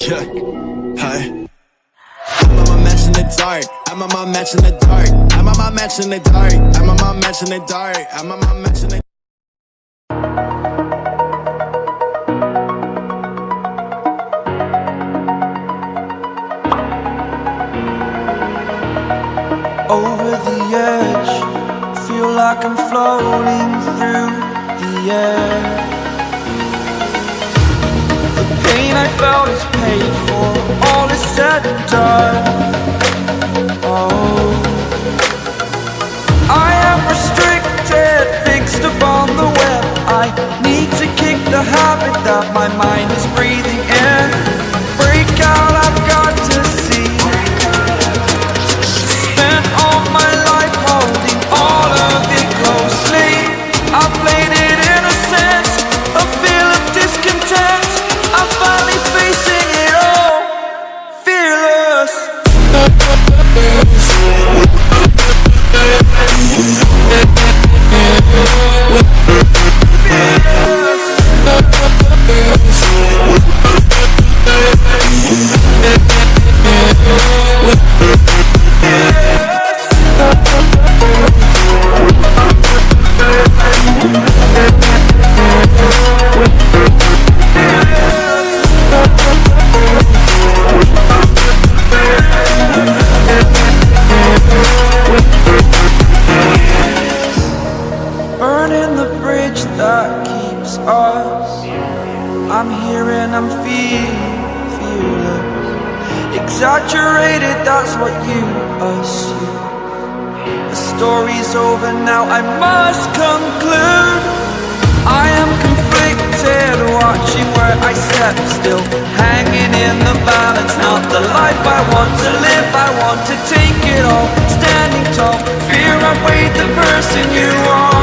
Yeah, hi. I'm on my match in the dark. I'm on my match in the dark. I'm on my match in the dark. I'm on my match in the dark. I'm on my match in the over the edge, feel like I'm floating through the air. The pain I felt is paid for, all is said and done. Oh, I am restricted, fixed upon the web. I need to kick the habit that my mind is breathing in. Break out, I've got to see. Spent all my life holding all of it closely. I played it innocent, a feel of discontent. I'm finally facing it all, fearless. Burning the bridge that keeps us. I'm here and I'm feeling fearless. Exaggerated, that's what you assume. The story's over now, I must conclude. I am conflicted, watching where I step still, hanging in the balance. Not the life I want to live, I want to take it all. Standing tall, fear I weighed the person you are.